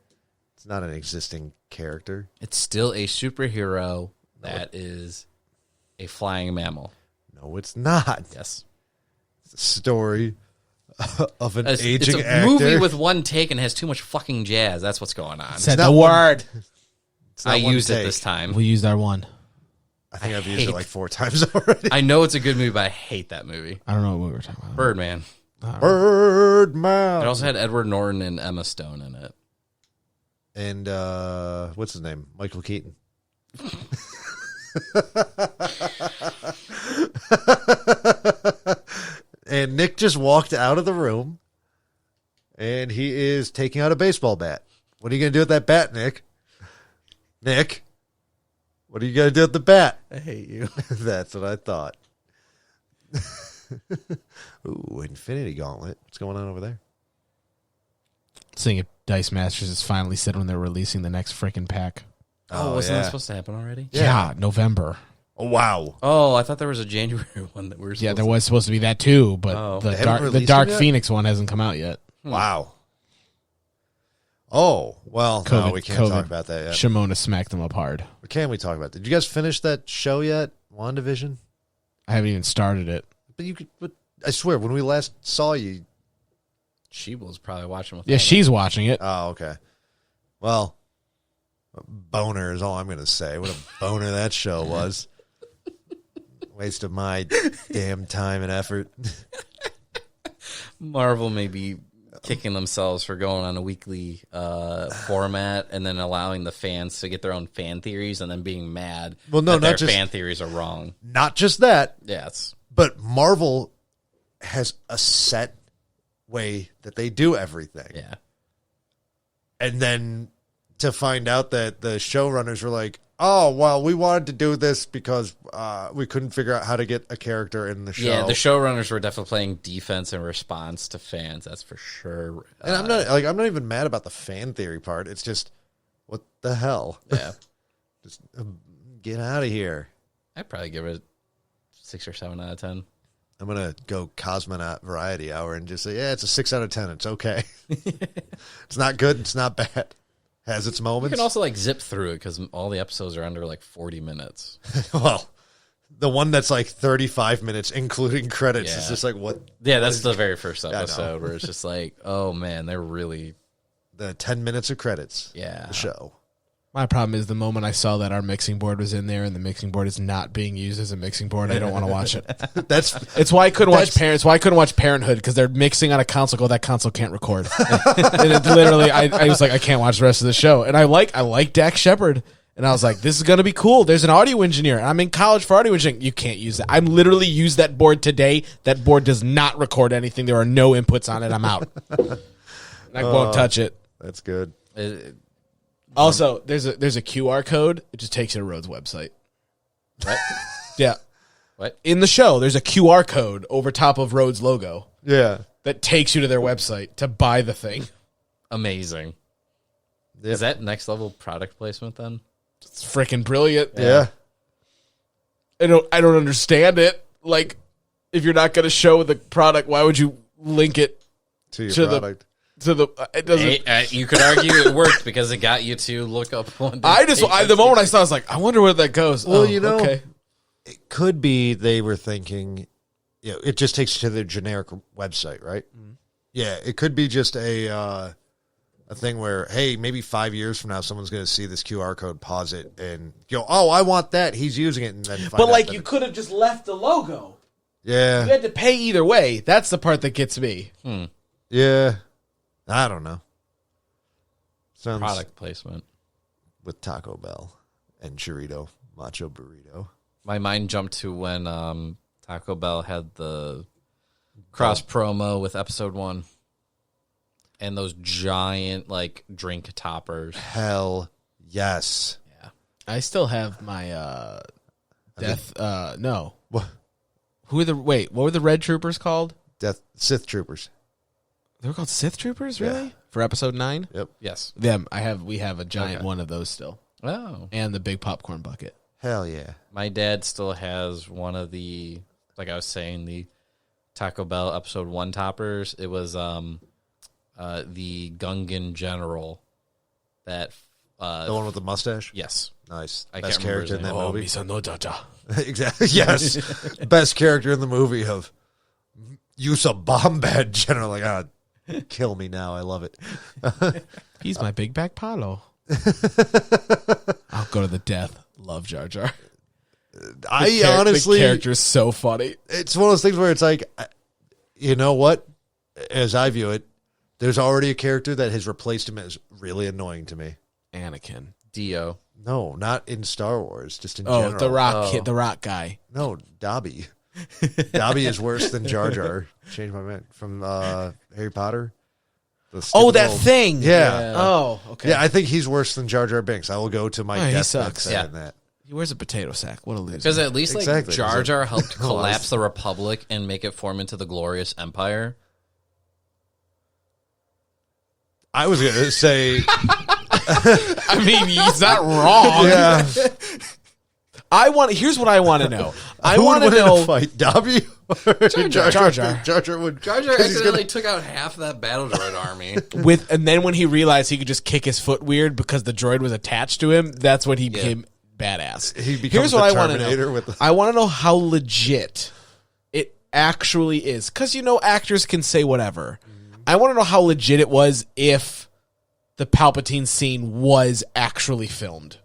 It's not an existing character.
It's still a superhero that is a flying mammal.
No, it's not.
Yes.
It's a story of an aging
actor. It's a
actor.
movie with one take and has too much fucking jazz. That's what's going on.
Said the word.
I used it this time.
We used our one.
I think I've used it like 4 times already.
I know it's a good movie, but I hate that movie.
I don't know what movie we're talking about.
Birdman.
Birdman.
It also had Edward Norton and Emma Stone in it.
And what's his name? Michael Keaton. And Nick just walked out of the room, and he is taking out a baseball bat. What are you going to do with that bat, Nick? Nick, what are you going to do with the bat?
I hate you.
That's what I thought. Ooh, Infinity Gauntlet. What's going on over there?
Seeing if Dice Masters has finally said when they're releasing the next freaking pack.
Wasn't that supposed to happen already?
Yeah, November.
Oh, wow.
Oh, I thought there was a January one that we were supposed
Yeah, there was supposed to be that too, but the Dark Phoenix one hasn't come out yet.
Wow. Oh, well, no, we can't talk about that yet.
Shimona smacked them up hard.
What can we talk about? Did you guys finish that show yet? WandaVision?
I haven't even started it.
But you could. But I swear, when we last saw you,
She was probably watching with
Yeah, she's watching it.
oh, okay. Well, a boner is all I'm going to say. What a boner that show was. Waste of my damn time and effort.
Marvel may be kicking themselves for going on a weekly format and then allowing the fans to get their own fan theories and then being mad
Well, no,
that their
not just
fan theories are wrong.
Not just that,
Yes.
but Marvel has a set way that they do everything.
Yeah.
And then to find out that the showrunners were like, oh, well, we wanted to do this because we couldn't figure out how to get a character in the show.
Yeah, the showrunners were definitely playing defense in response to fans. That's for sure.
And I'm not even mad about the fan theory part. It's just, what the hell?
Yeah.
Just get out of here.
I'd probably give it 6 or 7 out of 10.
I'm going to go Cosmonaut Variety Hour and just say, yeah, it's a 6 out of 10. It's okay. It's not good. It's not bad. Has its moments.
You can also like zip through it because all the episodes are under like 40 minutes.
Well, the one that's like 35 minutes, including credits, is just like, what?
Yeah, that's the very first
I know.
episode where it's just like, oh man, they're really.
The 10 minutes of credits.
Yeah.
The show.
My problem is the moment I saw that our mixing board was in there and the mixing board is not being used as a mixing board, I don't want to watch it. It's why I couldn't watch Parents. Why I couldn't watch Parenthood because they're mixing on a console. Go, that console can't record. And it literally, I was like, I can't watch the rest of the show. And I like Dak Shepard. And I was like, this is gonna be cool. There's an audio engineer. I'm in college for audio engineering. You can't use that. I'm literally used that board today. That board does not record anything. There are no inputs on it. I'm out. I won't touch it.
That's good.
Also, there's a QR code. It just takes you to Rhodes' website.
What?
Yeah.
What?
In the show, there's a QR code over top of Rhodes' logo
Yeah.
that takes you to their website to buy the thing.
Amazing.
Yep.
Is that next level product placement then?
It's freaking brilliant.
Yeah.
I don't understand it. Like, if you're not going to show the product, why would you link it
To your
to
product.
it doesn't.
Hey, you could argue it worked because it got you to look up one.
The moment I saw, I was like, I wonder where that goes.
Well,
okay.
It could be they were thinking, it just takes you to their generic website, right? Mm-hmm. Yeah, it could be just a thing where, hey, maybe 5 years from now, someone's going to see this QR code, pause it, and go, oh, I want that. He's using it, and then.
But like, you could have just left the logo.
Yeah,
You had to pay either way. That's the part that gets me.
Yeah, I don't know. Sounds
Product placement.
with Taco Bell and Churrito Macho Burrito.
My mind jumped to when Taco Bell had the cross promo with episode 1 and those giant like drink toppers.
Hell yes.
Yeah.
I still have my death. No.
What?
What were the red troopers called?
Sith Troopers.
They were called Sith Troopers, really?
Yeah.
For episode 9?
Yep.
Yes.
Them. We have a giant one of those still.
Oh.
And the big popcorn bucket.
Hell yeah.
My dad still has one of the, like I was saying, the Taco Bell episode 1 toppers. It was the Gungan General. That
The one with the mustache?
yes.
Nice.
I
Best
can't remember
character in
his
that
name.
movie.
Misa no Jaja.
Exactly. Yes. Best character in the movie of use a bomb bad general. Like, kill me now. I love it.
He's my big back Palo. I'll go to the death. Love Jar Jar.
Honestly,
the character is so funny.
it's one of those things where it's like, you know what? As I view it, there's already a character that has replaced him as really annoying to me.
Anakin.
Dio.
No, not in Star Wars, just in general.
The Rock kid, the Rock guy.
No, Dobby. Dobby is worse than Jar Jar. Change my mind. From Harry Potter.
That thing.
Yeah.
Oh, okay.
Yeah, I think he's worse than Jar Jar Binks. I will go to my
he
death
sucks.
saying that.
He wears a potato sack. What a loser.
Because at least
Exactly.
like Jar Jar helped collapse the Republic and make it form into the glorious Empire.
I was going to say...
I mean, he's not wrong.
Yeah.
Here's what I want to know. I
Who would
want to
win in
know.
a fight, Dobby or Jar
Jar.
Jar Jar would.
Jar Jar accidentally took out half that battle droid army.
And then when he realized he could just kick his foot weird because the droid was attached to him, that's when he became badass.
He becomes
Here's what
the
I want to
Terminator
know.
with the-
I want to know how legit it actually is. Because, actors can say whatever. I want to know how legit it was if the Palpatine scene was actually filmed.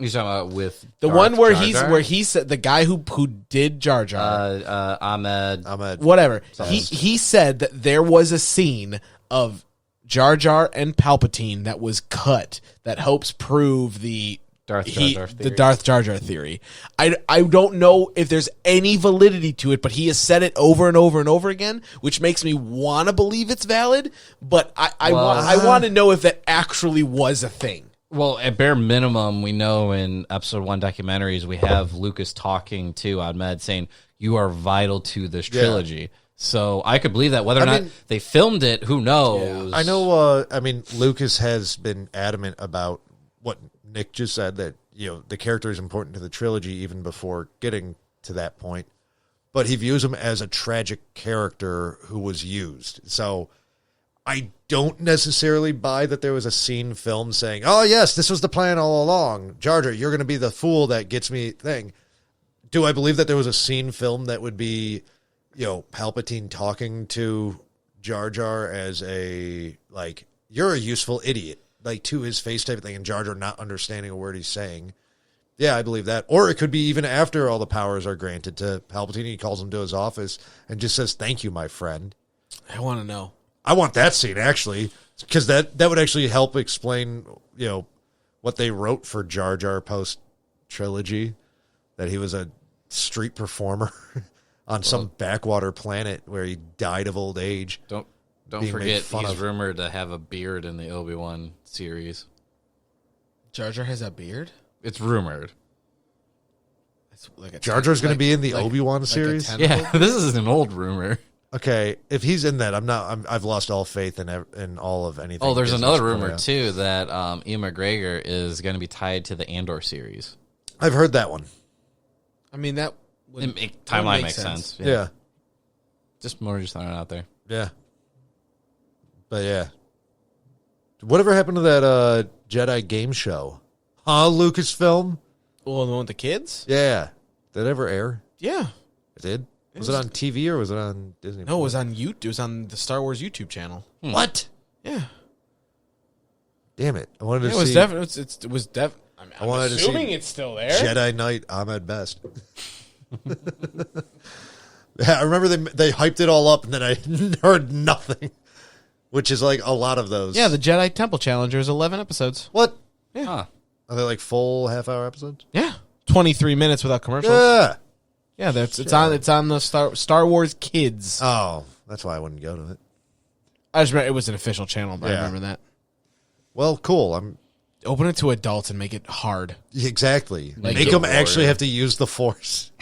You're talking about with
The
Darth
one where
Jar Jar?
he said the guy who did Jar Jar.
Ahmed.
Whatever. He said that there was a scene of Jar Jar and Palpatine that was cut that helps prove the
Darth Jar Jar theory.
the Darth Jar Jar theory. I don't know if there's any validity to it, but he has said it over and over and over again, which makes me want to believe it's valid. But I want to know if that actually was a thing.
Well, at bare minimum, we know in episode 1 documentaries, we have Lucas talking to Ahmed saying, you are vital to this trilogy. So I could believe that. Whether or not they filmed it, who knows?
Yeah. I know, Lucas has been adamant about what Nick just said, that, the character is important to the trilogy even before getting to that point. But he views him as a tragic character who was used. So I don't necessarily buy that there was a scene filmed saying, oh, yes, this was the plan all along. Jar Jar, you're going to be the fool that gets me thing. Do I believe that there was a scene filmed that would be, Palpatine talking to Jar Jar as a, like, you're a useful idiot, like, to his face type of thing, and Jar Jar not understanding a word he's saying? Yeah, I believe that. Or it could be even after all the powers are granted to Palpatine, he calls him to his office and just says, thank you, my friend.
I want to know.
I want that scene, actually, because that would actually help explain, what they wrote for Jar Jar post-trilogy, that he was a street performer on some backwater planet where he died of old age.
Don't forget, he's rumored to have a beard in the Obi-Wan series.
Jar Jar has a beard?
It's rumored.
It's like
Jar Jar's going to be in the Obi-Wan series?
Yeah, this is an old rumor.
Okay, if he's in that, I've lost all faith in all of anything.
Oh, there's another rumor too that Ian McGregor is going to be tied to the Andor series.
I've heard that one.
I mean, that
timeline makes sense.
Yeah.
Just throwing it out there.
Yeah. But yeah. Whatever happened to that Jedi game show? Lucasfilm?
Well, the one with the kids?
Yeah. Did it ever air?
Yeah.
It did? Was it on TV or was it on Disney?
No, it was on YouTube. It was on the Star Wars YouTube channel.
What?
Yeah.
Damn it! I wanted to see.
It was definitely. It was definitely.
I wanted
assuming
to see
it's still there.
Jedi Knight Ahmed Best. Yeah, I remember they hyped it all up, and then I heard nothing, which is like a lot of those.
Yeah, the Jedi Temple Challenger is 11 episodes.
What?
Yeah.
Huh. Are they like full half-hour episodes?
Yeah, 23 minutes without commercials.
Yeah.
Yeah, it's on the Star Wars Kids.
Oh, that's why I wouldn't go to it.
I just remember it was an official channel. But I remember that.
Well, cool.
Open it to adults and make it hard.
Exactly.
Like
make them actually have to use the Force.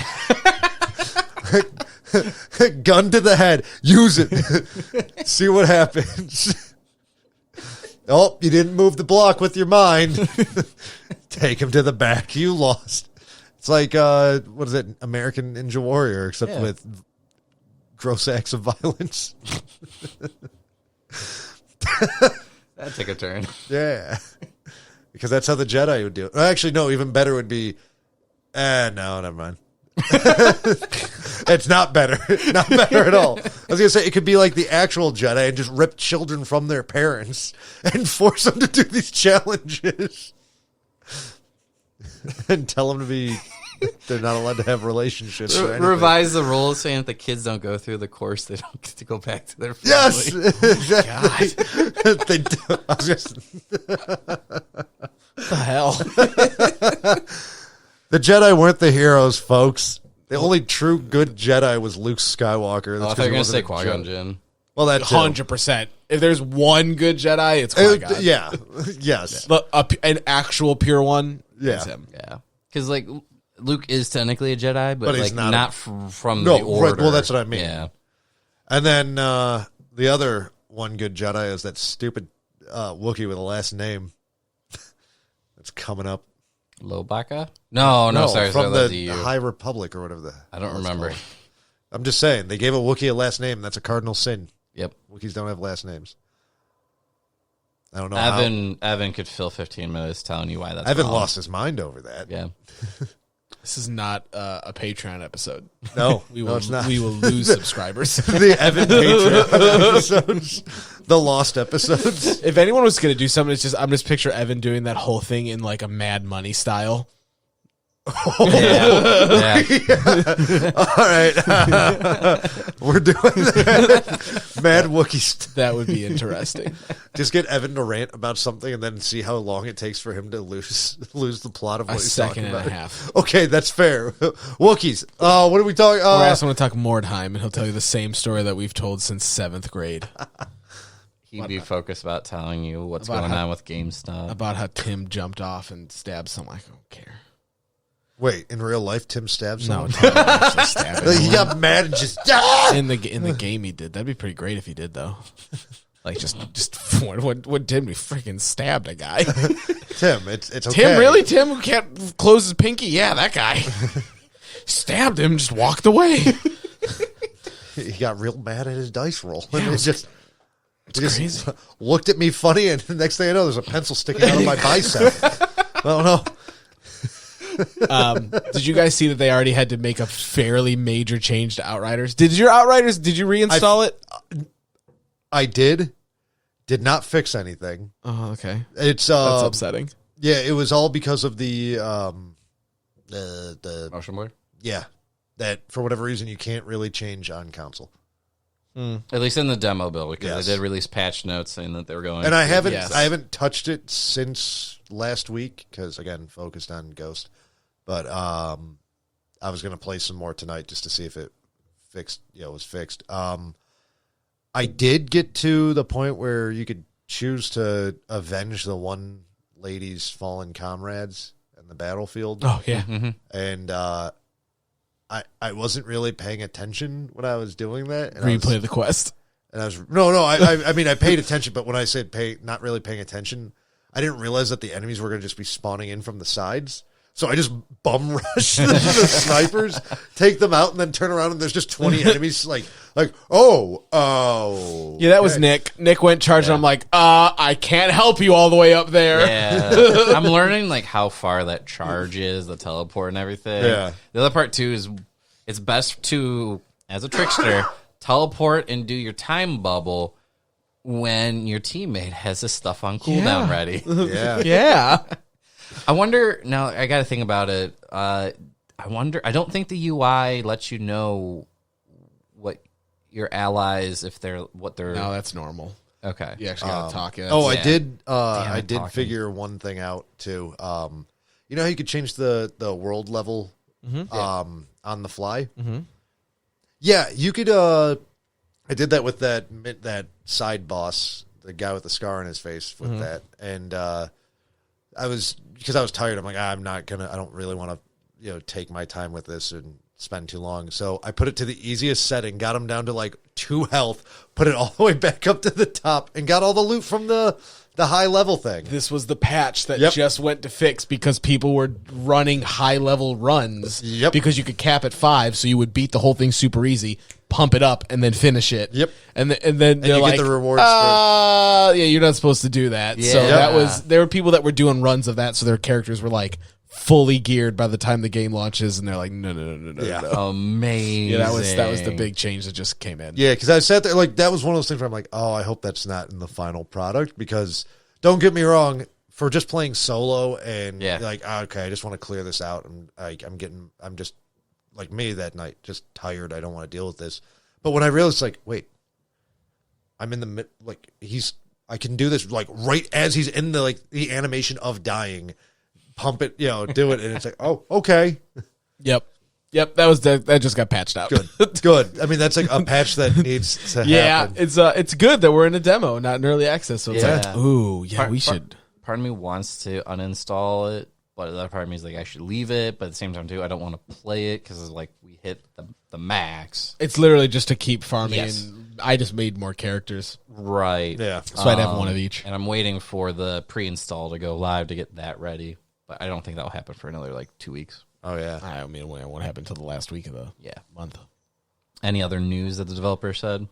Gun to the head. Use it. See what happens. Oh, you didn't move the block with your mind. Take him to the back. You lost. It's like, what is it, American Ninja Warrior, except with gross acts of violence.
That'd take a turn.
Yeah. Because that's how the Jedi would do it. Actually, no, even better would be, no, never mind. It's not better. Not better at all. I was going to say, it could be like the actual Jedi and just rip children from their parents and force them to do these challenges. And tell them they're not allowed to have relationships.
Revise the rules saying if the kids don't go through the course, they don't get to go back to their family.
Yes, exactly. They do. I was just...
What the hell?
The Jedi weren't the heroes, folks. The only true good Jedi was Luke Skywalker.
That's I thought you were going to say Qui-Gon Jinn.
Well, that's
100%. If there's one good Jedi, it's Qui-Gon.
Yeah. Yes.
But an actual pure one is him.
Yeah. Because, like, Luke is technically a Jedi, but he's like, not from the order.
Right, well, that's what I mean.
Yeah.
And then the other one good Jedi is that stupid Wookiee with a last name that's coming up.
Lobaka? No, sorry.
From the High Republic or whatever.
I don't remember.
I'm just saying, they gave a Wookiee a last name. That's a cardinal sin.
Yep.
Wookiees don't have last names. I don't know
Evan could fill 15 minutes telling you why that's
Evan
wrong.
Lost his mind over that.
Yeah.
This is not a Patreon episode.
No,
it's not. We will lose subscribers.
The Evan Patreon episodes. The Lost episodes.
If anyone was going to do something, I'm just picture Evan doing that whole thing in like a Mad Money style.
Yeah.
All right. We're doing that. Mad Wookiees.
That would be interesting.
Just get Evan to rant about something and then see how long it takes for him to lose the plot of what he's talking about.
A second and a half.
Okay, that's fair. Wookiees. What are we talking?
Or I ask him to talk Mordheim, and he'll tell you the same story that we've told since 7th grade.
He'd be focused about telling you what's going on with GameStop.
About how Tim jumped off and stabbed someone. I don't care.
Wait, in real life, Tim stabbed someone?
No, Tim didn't actually stab
Like, he
anyone.
got mad and just...
In the game he did. That'd be pretty great if he did, though. Like, just when Tim freaking stabbed a guy.
Tim, it's okay.
Tim, really? Tim who can't close his pinky? Yeah, that guy. Stabbed him, just walked away.
He got real mad at his dice roll.
Yeah,
And
it's
he just looked at me funny, and the next thing I know, there's a pencil sticking out of my bicep. I don't know.
Did you guys see that they already had to make a fairly major change to Outriders? Did you reinstall it?
I did not fix anything.
Oh, okay.
It's
That's upsetting.
Yeah, it was all because of the
Motion blur?
yeah, that for whatever reason you can't really change on console.
At least in the demo build, because
Yes.
they did release patch notes saying that they were going.
And I haven't
Yes.
touched it since last week because again focused on Ghost. But I was gonna play some more tonight just to see if it was fixed. I did get to the point where you could choose to avenge the one lady's fallen comrades in the battlefield.
Oh, yeah.
And I wasn't really paying attention when I was doing that. And
Replay the quest.
And I was I mean I paid attention, but when I said not really paying attention, I didn't realize that the enemies were going to just be spawning in from the sides. So I just bum rush the snipers, take them out, and then turn around and there's just 20 enemies. Like oh.
Yeah, that was Nick. Nick went charging. I'm like, I can't help you all the way up there.
Yeah. I'm learning like how far that charge is, the teleport and everything.
Yeah.
The other part too is it's best to, as a trickster, teleport and do your time bubble when your teammate has his stuff on cooldown ready.
Yeah.
Yeah.
I wonder, now I got to think about it. I don't think the UI lets you know what your allies, what they're.
No, that's normal.
Okay.
You actually got to talk. Yeah,
Oh,
Yeah.
I did.
Damn,
I did
talking.
figure one thing out too. You know how you could change the world level on the fly. Mm-hmm. Yeah, you could. I did that with that side boss, the guy with the scar on his face, with that, and because I was tired. I'm like, I don't really want to, take my time with this and spend too long. So I put it to the easiest setting, got him down to like 2 health, put it all the way back up to the top, and got all the loot from the high level thing.
This was the patch that
Yep.
just went to fix because people were running high level runs.
Yep.
Because you could cap at 5, so you would beat the whole thing super easy, pump it up, and then finish it.
Yep.
And then they're
you
like,
get the rewards
yeah, you're not supposed to do that. So
Yeah.
there were people that were doing runs of that, so their characters were like fully geared by the time the game launches, and they're like, no.
Yeah.
Amazing.
Yeah, that was the big change that just came in.
Yeah, because I sat there like that was one of those things where I'm like, oh, I hope that's not in the final product because don't get me wrong, for just playing solo and okay, I just want to clear this out and I'm just like me that night, just tired. I don't want to deal with this. But when I realized, like, wait, I'm in the I can do this like right as he's in the animation of dying, pump it, do it, and it's like, oh, okay.
Yep. That just got patched out.
Good. I mean, that's like a patch that needs to
Yeah,
happen.
it's good that we're in a demo, not in early access. So it's
Yeah.
like, ooh, yeah, we should.
Part of me wants to uninstall it, but the other part of me is like, I should leave it. But at the same time, too, I don't want to play it because like we hit the max.
It's literally just to keep farming.
Yes.
And I just made more characters,
Right.
Yeah.
so I'd have one of each.
And I'm waiting for the pre-install to go live to get that ready. But I don't think that'll happen for another 2 weeks.
Oh yeah.
I mean, it won't happen until the last week of the month.
Any other news that the developer said?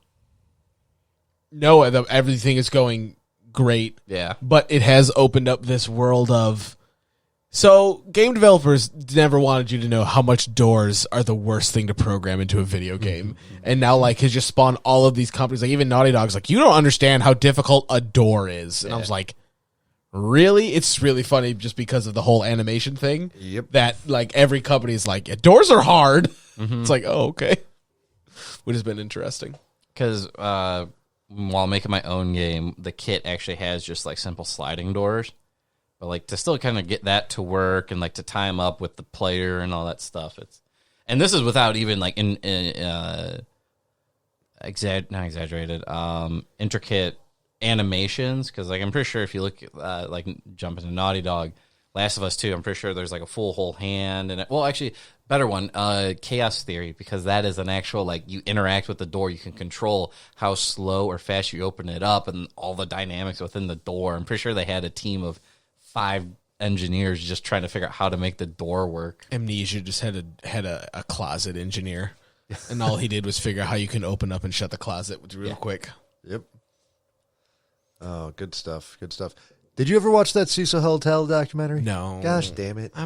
No, everything is going great.
Yeah.
But it has opened up this world of... So, game developers never wanted you to know how much doors are the worst thing to program into a video game. And now, has just spawned all of these companies, like even Naughty Dog's like, you don't understand how difficult a door is. And I was like, really? It's really funny just because of the whole animation thing.
Yep.
That, every company is like, yeah, doors are hard. It's like, oh, okay. Which has been interesting.
Because while making my own game, the kit actually has just simple sliding doors. But to still kind of get that to work and to time up with the player and all that stuff. And this is without even intricate animations, because like I'm pretty sure if you look like jump into Naughty Dog, Last of Us 2, I'm pretty sure there's like a full whole hand and well, actually better one, Chaos Theory, because that is an actual like you interact with the door, you can control how slow or fast you open it up and all the dynamics within the door. I'm pretty sure they had a team of 5 engineers just trying to figure out how to make the door work.
Amnesia just had a closet engineer, and all he did was figure out how you can open up and shut the closet real quick.
Yep. Oh, good stuff. Good stuff. Did you ever watch that Cecil Hotel documentary?
No.
Gosh damn it.
I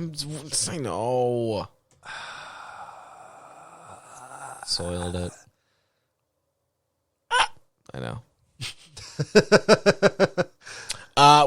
know.
Soiled it.
I know.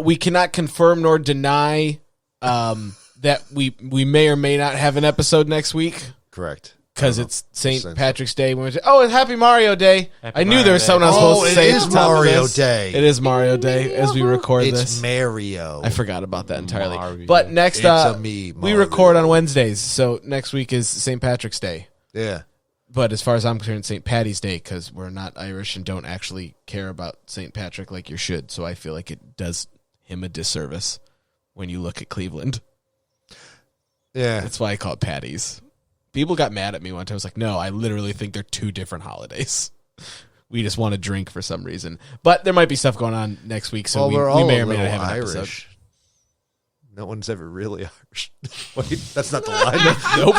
We cannot confirm nor deny that we may or may not have an episode next week.
Correct.
Because it's St. Patrick's Day. It's Happy Mario Day. I knew there was something I was supposed to say.
It is Mario Day.
It is Mario Day as we record this.
It's Mario.
I forgot about that entirely.
Mario.
But next,
we
record on Wednesdays, so next week is St. Patrick's Day.
Yeah.
But as far as I'm concerned, St. Patty's Day, because we're not Irish and don't actually care about St. Patrick like you should. So I feel like it does him a disservice when you look at Cleveland.
Yeah.
That's why I call it Patty's. People got mad at me one time. I was like, no, I literally think they're 2 different holidays. We just want to drink for some reason. But there might be stuff going on next week, so we may or may not have an
Irish.
episode.
No one's ever really Irish. Wait, that's not the line.
Nope.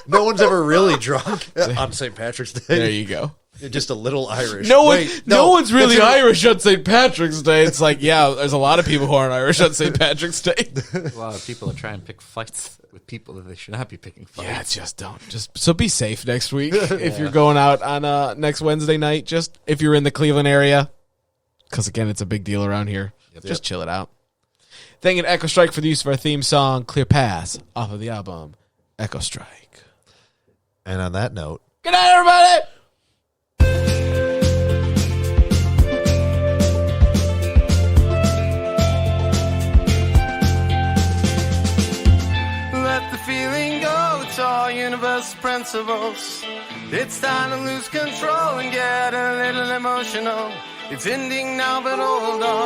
No one's ever really drunk on St. Patrick's Day.
There you go.
You're just a little Irish.
No one's really Irish on St. Patrick's Day. It's like, yeah, there's a lot of people who aren't Irish on St. Patrick's Day.
A lot of people are trying to pick fights with people that they should not be picking fights.
Yeah, just don't. So be safe next week. If you're going out on next Wednesday night, just if you're in the Cleveland area, because again, it's a big deal around here. Just chill it out. Thanking Echo Strike for the use of our theme song, Clear Pass, off of the album Echo Strike.
And on that note,
good night, everybody.
Universal principles. It's time to lose control and get a little emotional. It's ending now, but hold on.